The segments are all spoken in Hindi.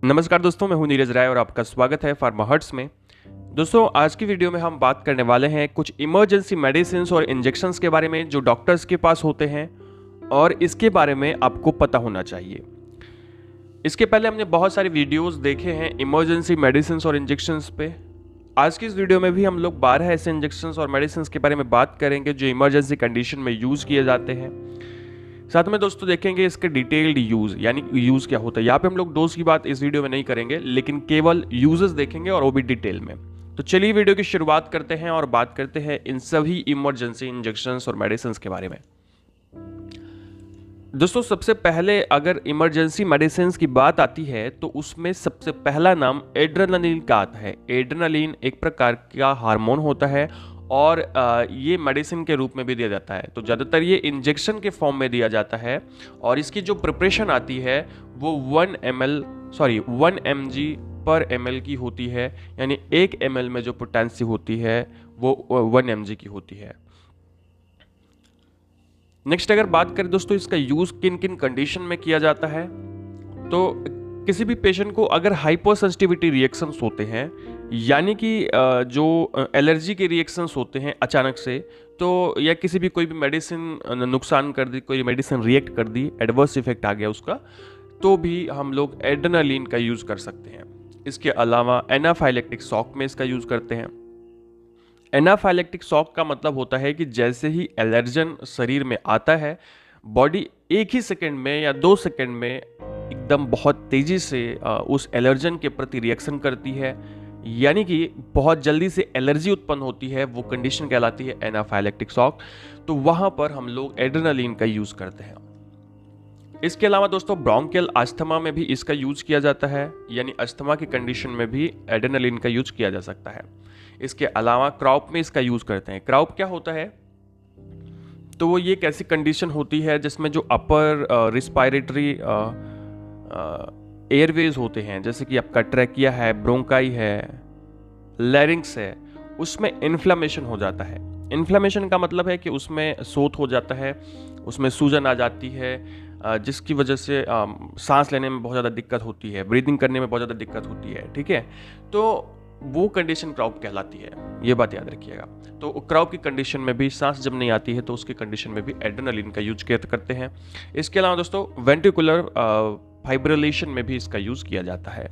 नमस्कार दोस्तों, मैं हूं नीरज राय और आपका स्वागत है फार्मा हर्ट्स में। दोस्तों, आज की वीडियो में हम बात करने वाले हैं कुछ इमरजेंसी मेडिसिन और इंजेक्शंस के बारे में जो डॉक्टर्स के पास होते हैं और इसके बारे में आपको पता होना चाहिए। इसके पहले हमने बहुत सारे वीडियोस देखे हैं इमरजेंसी मेडिसिन और इंजेक्शंस पे। आज की इस वीडियो में भी हम लोग 12 ऐसे इंजेक्शंस और मेडिसिन के बारे में बात करेंगे जो इमरजेंसी कंडीशन में यूज़ किए जाते हैं। साथ में दोस्तों देखेंगे इसके डिटेल्ड यूज़, यानी यूज़ क्या होता है। यहाँ पे हम लोग डोज की बात इस वीडियो में नहीं करेंगे, लेकिन केवल यूजेस देखेंगे और वो भी डिटेल में। तो चलिए वीडियो की शुरुआत करते हैं और बात करते हैं इन सभी इमरजेंसी इंजेक्शंस और मेडिसिन के बारे में। दोस्तों, सबसे पहले अगर इमरजेंसी मेडिसिन की बात आती है तो उसमें सबसे पहला नाम एड्रेनालिन का आता है। एड्रेनालिन एक प्रकार का हार्मोन होता है और ये मेडिसिन के रूप में भी दिया जाता है। तो ज़्यादातर ये इंजेक्शन के फॉर्म में दिया जाता है और इसकी जो प्रिपरेशन आती है वो 1 mg पर ml की होती है, यानी 1 ml में जो पोटेंसी होती है वो 1 mg की होती है। नेक्स्ट अगर बात करें दोस्तों इसका यूज़ किन किन कंडीशन में किया जाता है, तो किसी भी पेशेंट को अगर हाइपर सेंसिटिविटी रिएक्शंस होते हैं, यानी कि जो एलर्जी के रिएक्शंस होते हैं अचानक से, तो या किसी भी कोई भी मेडिसिन नुकसान कर दी, कोई मेडिसिन रिएक्ट कर दी, एडवर्स इफेक्ट आ गया उसका, तो भी हम लोग एड्रेनालिन का यूज़ कर सकते हैं। इसके अलावा एनाफाइलेक्टिक शॉक में इसका यूज़ करते हैं। एनाफाइलेक्टिक शॉक का मतलब होता है कि जैसे ही एलर्जन शरीर में आता है, बॉडी एक ही सेकंड में या 2 सेकंड में एकदम बहुत तेजी से उस एलर्जन के प्रति रिएक्शन करती है, यानी कि बहुत जल्दी से एलर्जी उत्पन्न होती है। वो कंडीशन कहलाती है एनाफाइलेक्टिक शॉक। तो वहां पर हम लोग एड्रेनालिन का यूज करते हैं। इसके अलावा दोस्तों ब्रोंकियल अस्थमा में भी इसका यूज किया जाता है, यानी अस्थमा की कंडीशन में भी एड्रेनालिन का यूज किया जा सकता है। इसके अलावा क्राउप में इसका यूज करते हैं। क्राउप क्या होता है, तो वो ये एक ऐसी कंडीशन होती है जिसमें जो अपर रिस्पायरेटरी एयरवेज होते हैं, जैसे कि आपका ट्रैकिया है, ब्रोंकाई है, लैरिंक्स है, उसमें इन्फ्लामेशन हो जाता है। इन्फ्लामेशन का मतलब है कि उसमें सोत हो जाता है, उसमें सूजन आ जाती है, जिसकी वजह से सांस लेने में बहुत ज़्यादा दिक्कत होती है, ब्रीदिंग करने में बहुत ज़्यादा दिक्कत होती है। ठीक है, तो वो कंडीशन क्राउप कहलाती है, ये बात याद रखिएगा। तो क्राउप की कंडीशन में भी सांस जब नहीं आती है तो उसकी कंडीशन में भी एड्रेनालिन का यूज करते हैं। इसके अलावा दोस्तों वेंट्रिकुलर फाइब्रिलेशन में भी इसका यूज किया जाता है।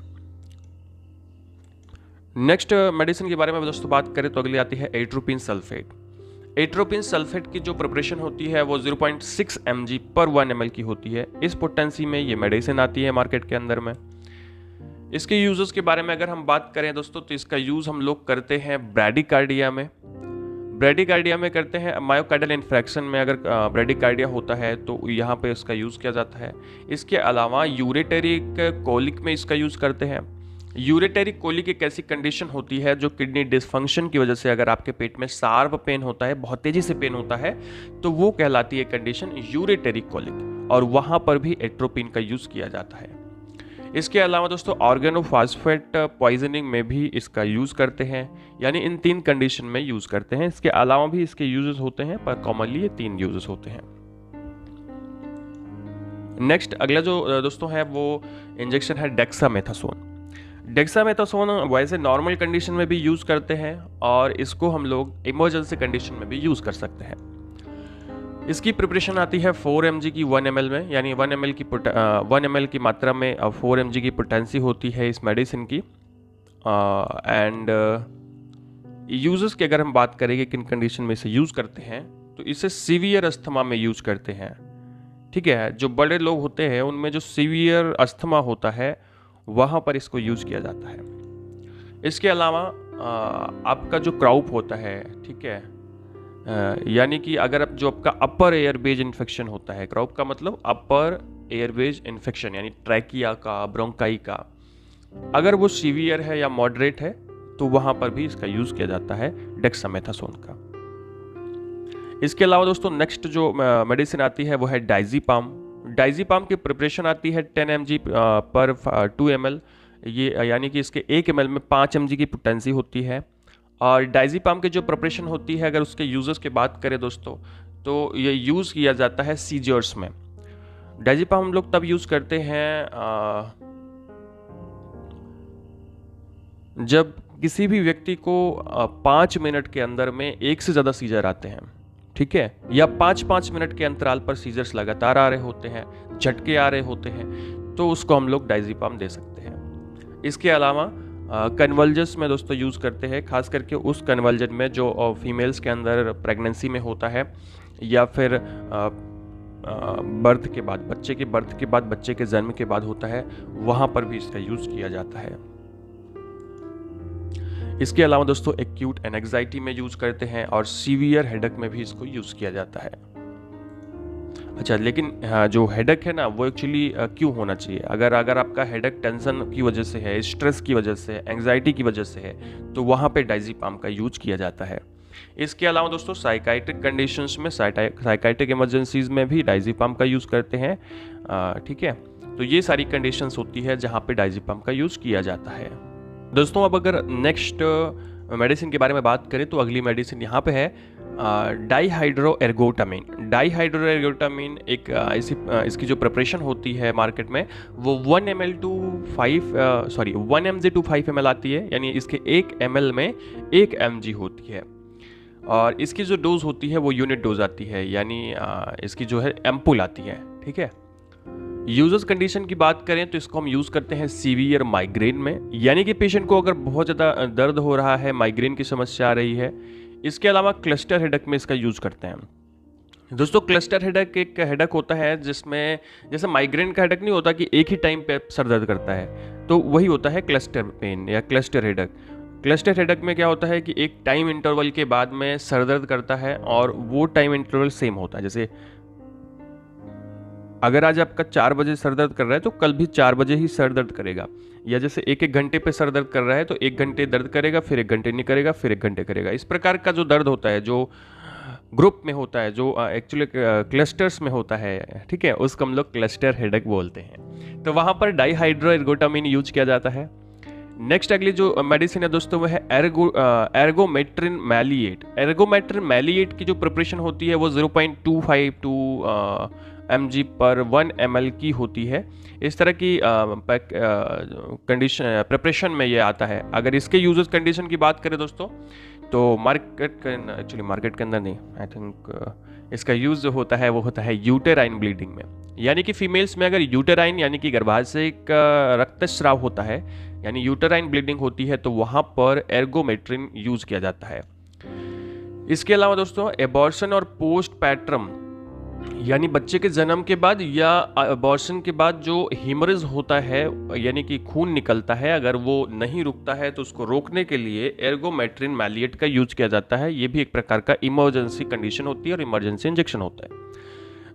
नेक्स्ट मेडिसिन के बारे में दोस्तों बात करें तो अगली आती है एट्रोपिन सल्फेट। एट्रोपिन सल्फेट की जो प्रिपरेशन होती है वो 0.6 mg पर 1 ml की होती है। इस पोटेंसी में ये मेडिसिन आती है मार्केट के अंदर में। इसके यूजेस के बारे में अगर हम बात करें दोस्तों, तो इसका यूज़ हम लोग करते हैं ब्रैडिकार्डिया में। ब्रैडिकार्डिया में करते हैं, मायोकार्डियल इन्फेक्शन में अगर ब्रैडिकार्डिया होता है तो यहाँ पे इसका यूज़ किया जाता है। इसके अलावा यूरेटेरिक कोलिक में इसका यूज़ करते हैं। यूरेटेरिक कोलिक एक ऐसी कंडीशन होती है जो किडनी डिसफंक्शन की वजह से अगर आपके पेट में शार्प पेन होता है, बहुत तेज़ी से पेन होता है, तो वो कहलाती है कंडीशन यूरेटेरिक कोलिक, और वहाँ पर भी एट्रोपिन का यूज़ किया जाता है। इसके अलावा दोस्तों ऑर्गेनोफॉस्फेट पॉइजनिंग में भी इसका यूज़ करते हैं, यानी इन 3 कंडीशन में यूज़ करते हैं। इसके अलावा भी इसके यूजेस होते हैं, पर कॉमनली ये 3 यूजेस होते हैं। नेक्स्ट अगला जो दोस्तों है वो इंजेक्शन है डेक्सामेथासोन। डेक्सामेथासोन वैसे नॉर्मल कंडीशन में भी यूज़ करते हैं और इसको हम लोग इमरजेंसी कंडीशन में भी यूज़ कर सकते हैं। इसकी प्रिपरेशन आती है 4 mg की 1 ml में, यानी 1 ml की मात्रा में 4 mg की पोटेंसी होती है इस मेडिसिन की। एंड यूजेस की अगर हम बात करें कि किन कंडीशन में इसे यूज़ करते हैं, तो इसे सीवियर अस्थमा में यूज़ करते हैं। ठीक है, जो बड़े लोग होते हैं उनमें जो सीवियर अस्थमा होता है वहाँ पर इसको यूज़ किया जाता है। इसके अलावा आपका जो क्राउप होता है, ठीक है, यानी कि अगर आप जो आपका अपर एयरवेज इन्फेक्शन होता है, क्राउप का मतलब अपर एयरवेज इन्फेक्शन, यानी ट्रैकिया का, ब्रोंकाई का, अगर वो सीवियर है या मॉडरेट है तो वहाँ पर भी इसका यूज़ किया जाता है डेक्सामेथासोन का। इसके अलावा दोस्तों नेक्स्ट जो मेडिसिन आती है वो है डाइजीपाम। डाइजीपाम की प्रिपरेशन आती है 10 mg पर 2 ml, ये यानी कि इसके 1 ml में 5 mg की पोटेंसी होती है। और डाइजीपाम की जो प्रिपरेशन होती है, अगर उसके यूजेस की बात करें दोस्तों, तो ये यूज़ किया जाता है सीजर्स में। डाइजीपाम हम लोग तब यूज़ करते हैं जब किसी भी व्यक्ति को 5 मिनट के अंदर में एक से ज़्यादा सीजर आते हैं, ठीक है, या 5-5 मिनट के अंतराल पर सीजर्स लगातार आ रहे होते हैं, झटके आ रहे होते हैं, तो उसको हम लोग डायज़ेपाम दे सकते हैं। इसके अलावा कन्वल्जन्स में दोस्तों यूज़ करते हैं, खास करके उस कन्वल्जन में जो फीमेल्स के अंदर प्रेगनेंसी में होता है, या फिर बर्थ के बाद, बच्चे के बर्थ के बाद, बच्चे के जन्म के बाद होता है, वहाँ पर भी इसका यूज़ किया जाता है। इसके अलावा दोस्तों एक्यूट एंजाइटी में यूज़ करते हैं और सीवियर हेडेक में भी इसको यूज़ किया जाता है। अच्छा, लेकिन जो हेडेक है ना, वो एक्चुअली क्यों होना चाहिए? अगर आपका हेडेक टेंशन की वजह से है, स्ट्रेस की वजह से है, एंजाइटी की वजह से है, तो वहाँ पे डायज़ेपाम का यूज किया जाता है। इसके अलावा दोस्तों साइकाइट्रिक कंडीशंस में, साइकाइट्रिक इमरजेंसीज में भी डायज़ेपाम का यूज़ करते हैं, ठीक है। तो ये सारी कंडीशंस होती है जहाँ पे डायज़ेपाम का यूज़ किया जाता है। दोस्तों अब अगर नेक्स्ट मेडिसिन के बारे में बात करें तो अगली मेडिसिन यहाँ पे है डाईहाइड्रोएर्गोटामिन। डाईहाइड्रोएर्गोटामिन एक इसकी जो प्रिपरेशन होती है मार्केट में, वो 1 mg to 5 ml आती है, यानी इसके 1 ml में 1 mg होती है, और इसकी जो डोज होती है वो यूनिट डोज आती है, यानी इसकी जो है एम्पुल आती है, ठीक है। यूजर्स कंडीशन की बात करें तो इसको हम यूज़ करते हैं सीवियर माइग्रेन में, यानी कि पेशेंट को अगर बहुत ज़्यादा दर्द हो रहा है, माइग्रेन की समस्या आ रही है। इसके अलावा क्लस्टर हेडेक में इसका यूज़ करते हैं। दोस्तों क्लस्टर हेडेक एक हेडेक होता है जिसमें, जैसे माइग्रेन का हेडेक नहीं होता कि एक ही टाइम पे सर दर्द करता है, तो वही होता है क्लस्टर पेन या क्लस्टर हेडेक। क्लस्टर हेडेक में क्या होता है कि एक टाइम इंटरवल के बाद में सर दर्द करता है, और वो टाइम इंटरवल सेम होता है। जैसे अगर आज आपका 4 बजे सर दर्द कर रहा है तो कल भी 4 बजे ही सर दर्द करेगा, या जैसे 1-1 घंटे पे सर दर्द कर रहा है तो 1 घंटे दर्द करेगा, फिर 1 घंटे नहीं करेगा, फिर 1 घंटे करेगा। इस प्रकार का जो दर्द होता है, जो ग्रुप में होता है, जो एक्चुअली क्लस्टर्स में होता है, ठीक है, उसको हम लोग क्लस्टर हेडेक बोलते हैं। तो वहाँ पर डाईहाइड्रोएर्गोटामिन यूज किया जाता है। नेक्स्ट अगली जो मेडिसिन है दोस्तों वो है एर्गोमेट्रिन मैलिएट। एर्गोमेट्रिन मैलिएट की जो प्रिपरेशन होती है वो 0.252 mg पर 1 ml की होती है। इस तरह की कंडीशन प्रिपरेशन में ये आता है। अगर इसके यूजेस कंडीशन की बात करें दोस्तों, तो मार्केट के अंदर नहीं, आई थिंक इसका यूज जो होता है वो होता है यूटेराइन ब्लीडिंग में, यानी कि फीमेल्स में अगर यूटेराइन यानी कि गर्भाशय का रक्तस्राव होता है, यानी यूटेराइन ब्लीडिंग होती है, तो वहाँ पर एर्गोमेट्रिन यूज किया जाता है। इसके अलावा दोस्तों एबॉर्शन और पोस्ट पैट्रम, यानी बच्चे के जन्म के बाद या अबॉर्शन के बाद जो हेमरेज होता है, यानी कि खून निकलता है, अगर वो नहीं रुकता है तो उसको रोकने के लिए एर्गोमेट्रिन मैलिएट का यूज किया जाता है। ये भी एक प्रकार का इमरजेंसी कंडीशन होती है और इमरजेंसी इंजेक्शन होता है।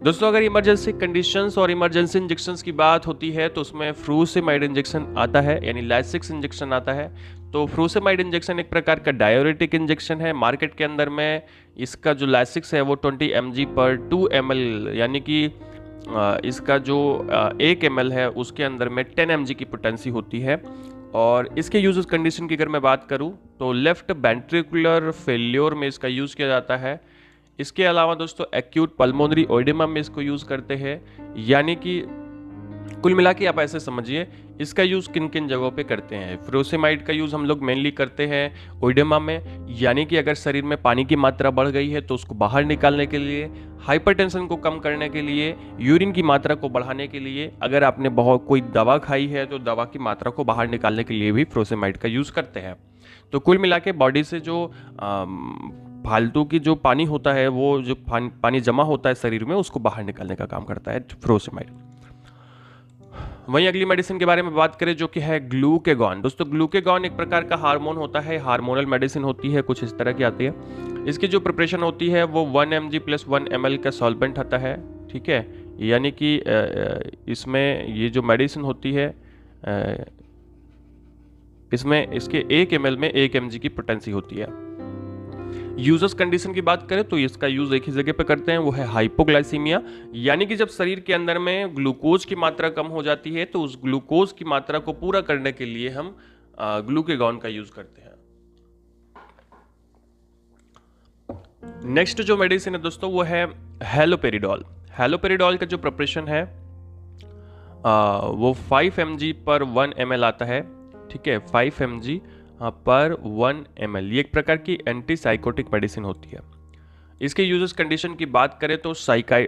दोस्तों अगर इमरजेंसी कंडीशंस और इमरजेंसी इंजेक्शंस की बात होती है तो उसमें फ्रूसेमाइड इंजेक्शन आता है, यानी लाइसिक्स इंजेक्शन आता है। तो फ्रूसेमाइड इंजेक्शन एक प्रकार का डाययूरेटिक इंजेक्शन है। मार्केट के अंदर में इसका जो लाइसिक्स है वो 20 mg पर 2 ml, यानी कि इसका जो 1 ml है उसके अंदर में 10 mg की पोटेंसी होती है। और इसके यूजेस कंडीशन की अगर मैं बात करूं तो लेफ्ट वेंट्रिकुलर फेल्योर में इसका यूज़ किया जाता है। इसके अलावा दोस्तों एक्यूट पल्मोनरी ओइडेमा में इसको यूज़ करते हैं, यानी कि कुल मिला के आप ऐसे समझिए इसका यूज़ किन किन जगहों पे करते हैं। फ्रोसेमाइड का यूज़ हम लोग मेनली करते हैं ओइडेमा में, यानी कि अगर शरीर में पानी की मात्रा बढ़ गई है तो उसको बाहर निकालने के लिए, हाइपरटेंशन को कम करने के लिए, यूरिन की मात्रा को बढ़ाने के लिए, अगर आपने बहुत कोई दवा खाई है तो दवा की मात्रा को बाहर निकालने के लिए भी फ्रोसेमाइड का यूज़ करते हैं। तो कुल मिला के बॉडी से जो फालतू की जो पानी होता है, वो जो पानी जमा होता है शरीर में, उसको बाहर निकालने का काम करता है फ्रोसेमाइड। वहीं अगली मेडिसिन के बारे में बात करें जो कि है ग्लूकेगॉन। दोस्तों ग्लूकेगॉन एक प्रकार का हार्मोन होता है, हार्मोनल मेडिसिन होती है, कुछ इस तरह की आती है। इसकी जो प्रिपरेशन होती है वो 1 mg + 1 ml का सॉल्वेंट आता है, ठीक है, यानी कि इसमें ये जो मेडिसिन होती है इसमें इसके 1 ml में 1 mg की पोटेंसी होती है। यूजर्स कंडीशन की बात करें तो इसका यूज एक ही जगह पे करते हैं, वो है हाइपोग्लाइसीमिया, यानी कि जब शरीर के अंदर में ग्लूकोज की मात्रा कम हो जाती है तो उस ग्लूकोज की मात्रा को पूरा करने के लिए हम ग्लूकेगॉन का यूज करते हैं। नेक्स्ट जो मेडिसिन है दोस्तों वो है हैलोपेरिडोल। हैलोपेरिडोल का जो प्रिपरेशन है वो 5 mg पर 1 ml आता है, ठीक है, 5 mg पर 1 ml। ये एक प्रकार की एंटीसाइकोटिक मेडिसिन होती है। इसके यूजेस कंडीशन की बात करें तो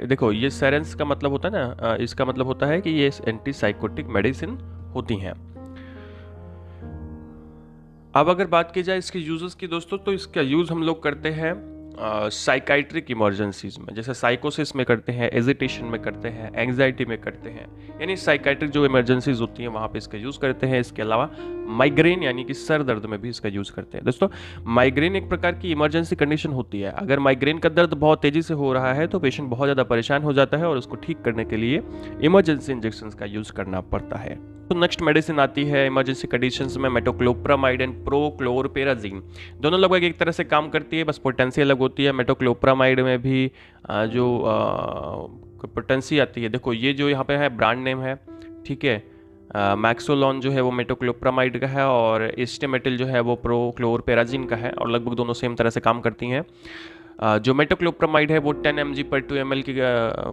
देखो ये सेरेंस का मतलब होता है ना, इसका मतलब होता है कि ये एंटीसाइकोटिक मेडिसिन होती हैं। अब अगर बात की जाए इसके यूजेस की दोस्तों, तो इसका यूज़ हम लोग करते हैं साइकाइट्रिक इमरजेंसीज में, जैसे साइकोसिस में करते हैं, एजिटेशन में करते हैं, एंग्जाइटी में करते हैं, यानी साइकाइट्रिक जो इमरजेंसीज होती हैं वहाँ पे इसका यूज़ करते हैं। इसके अलावा माइग्रेन यानी कि सर दर्द में भी इसका यूज़ करते हैं। दोस्तों माइग्रेन एक प्रकार की इमरजेंसी कंडीशन होती है। अगर माइग्रेन का दर्द बहुत तेज़ी से हो रहा है तो पेशेंट बहुत ज़्यादा परेशान हो जाता है और उसको ठीक करने के लिए इमरजेंसी इंजेक्शन का यूज़ करना पड़ता है। तो नेक्स्ट मेडिसिन आती है इमरजेंसी कंडीशंस में मेटोक्लोप्रामाइड एंड प्रोक्लोरपेराजीन। दोनों लगभग एक तरह से काम करती है, बस पोटेंसी अलग होती है। मेटोक्लोप्रामाइड में भी जो पोटेंसी आती है, देखो ये जो यहाँ पे है ब्रांड नेम है, ठीक है। मैक्सोलॉन जो है वो मेटोक्लोप्रामाइड का है और एस्टेमेटिल जो है वो प्रोक्लोरपेराजीन का है और लगभग दोनों सेम तरह से काम करती हैं। जो मेटोक्लोप्रामाइड है वो 10 mg पर 2 ml की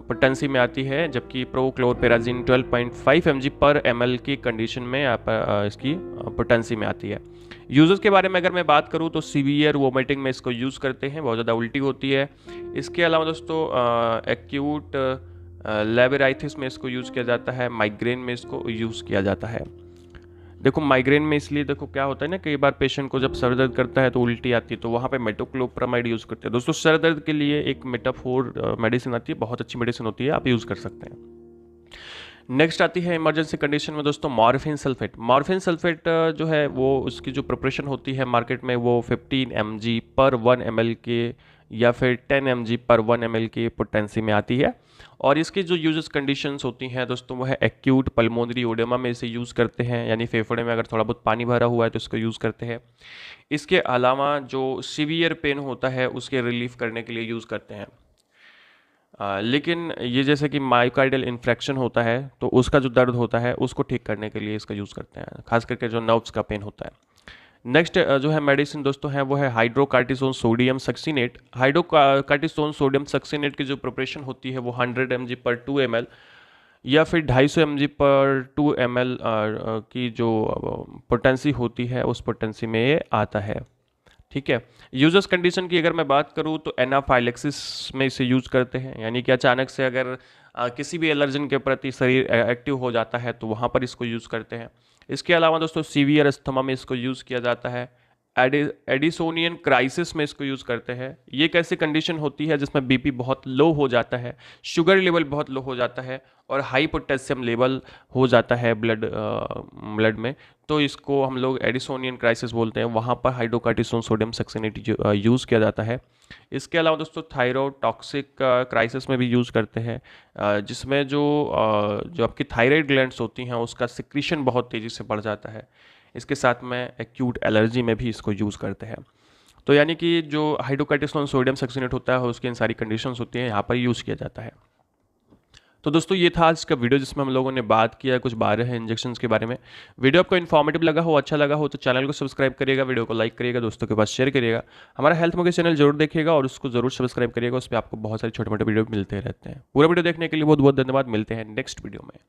पोटेंसी में आती है, जबकि प्रोक्लोरपेराजीन 12.5 mg पर ml की कंडीशन में इसकी पोटेंसी में आती है। यूजेस के बारे में अगर मैं बात करूँ तो सीवियर वोमिटिंग में इसको यूज़ करते हैं, बहुत ज़्यादा उल्टी होती है। इसके अलावा दोस्तों एक्यूट लेबराइथिस में इसको यूज़ किया जाता है, माइग्रेन में इसको यूज़ किया जाता है। देखो माइग्रेन में इसलिए देखो क्या होता है ना, कई बार पेशेंट को जब सर दर्द करता है तो उल्टी आती है, तो वहाँ पे मेटोक्लोप्रामाइड यूज़ करते हैं। दोस्तों सर दर्द के लिए एक मेटाफोर मेडिसिन आती है, बहुत अच्छी मेडिसिन होती है, आप यूज़ कर सकते हैं। नेक्स्ट आती है इमरजेंसी कंडीशन में दोस्तों मॉर्फिन सल्फेट। मॉर्फिन सल्फेट जो है वो उसकी जो प्रिपरेशन होती है मार्केट में वो 15 mg पर 1 ml के या फिर 10 mg पर 1 ml की पोटेंसी में आती है। और इसकी जो यूजेस कंडीशंस होती हैं दोस्तों वो है एक्यूट पल्मोनरी ओडेमा में इसे यूज़ करते हैं, यानी फेफड़े में अगर थोड़ा बहुत पानी भरा हुआ है तो इसको यूज़ करते हैं। इसके अलावा जो सीवियर पेन होता है उसके रिलीफ करने के लिए यूज़ करते हैं। लेकिन ये जैसे कि मायोकार्डियल इन्फ्रेक्शन होता है तो उसका जो दर्द होता है उसको ठीक करने के लिए इसका यूज़ करते हैं, खास करके जो नर्व्स का पेन होता है। नेक्स्ट जो है मेडिसिन दोस्तों है वो है hydrocortisone sodium succinate. Hydrocortisone sodium succinate की जो प्रिपरेशन होती है वो 100 mg पर 2 ml या फिर 250 mg पर 2 ml की जो पोटेंसी होती है उस पोटेंसी में ये आता है, ठीक है। यूजर्स कंडीशन की अगर मैं बात करूँ तो एनाफाइलेक्सिस में इसे यूज़ करते हैं, यानी कि अचानक से अगर किसी भी एलर्जन के प्रति शरीर एक्टिव हो जाता है तो वहाँ पर इसको यूज़ करते हैं। इसके अलावा दोस्तों सीवियर अस्थमा में इसको यूज़ किया जाता है। एडिसोनियन क्राइसिस में इसको यूज़ करते हैं। ये एक ऐसी कंडीशन होती है जिसमें बीपी बहुत लो हो जाता है, शुगर लेवल बहुत लो हो जाता है और हाई पोटेशियम लेवल हो जाता है ब्लड में, तो इसको हम लोग एडिसोनियन क्राइसिस बोलते हैं। वहाँ पर हाइड्रोकार्टिसोन सोडियम सक्सिनेट यूज़ किया जाता है। इसके अलावा दोस्तों थायराइड टॉक्सिक क्राइसिस में भी यूज़ करते हैं, जिसमें जो आपकी थायराइड ग्लैंड्स होती हैं उसका सिक्रीशन बहुत तेज़ी से बढ़ जाता है। इसके साथ में एक्यूट एलर्जी में भी इसको यूज़ करते हैं। तो यानी कि जो हाइड्रोकार्टिसोन सोडियम सक्सिनेट होता है उसकी इन सारी कंडीशंस होती हैं, यहाँ पर यूज़ किया जाता है। तो दोस्तों ये था आज का वीडियो जिसमें हम लोगों ने बात किया कुछ 12 इंजेक्शंस के बारे में। वीडियो आपको इन्फॉर्मेटिव लगा हो, अच्छा लगा हो तो चैनल को सब्सक्राइब करिएगा, वीडियो को लाइक करिएगा, दोस्तों के पास शेयर करिएगा। हमारा हेल्थ मोगे चैनल जरूर देखिएगा और उसको जरूर सब्सक्राइब करिएगा, उस पर आपको बहुत सारे छोटे मोटे वीडियो मिलते रहते हैं। पूरा वीडियो देखने के लिए बहुत बहुत धन्यवाद। मिलते हैं नेक्स्ट वीडियो में।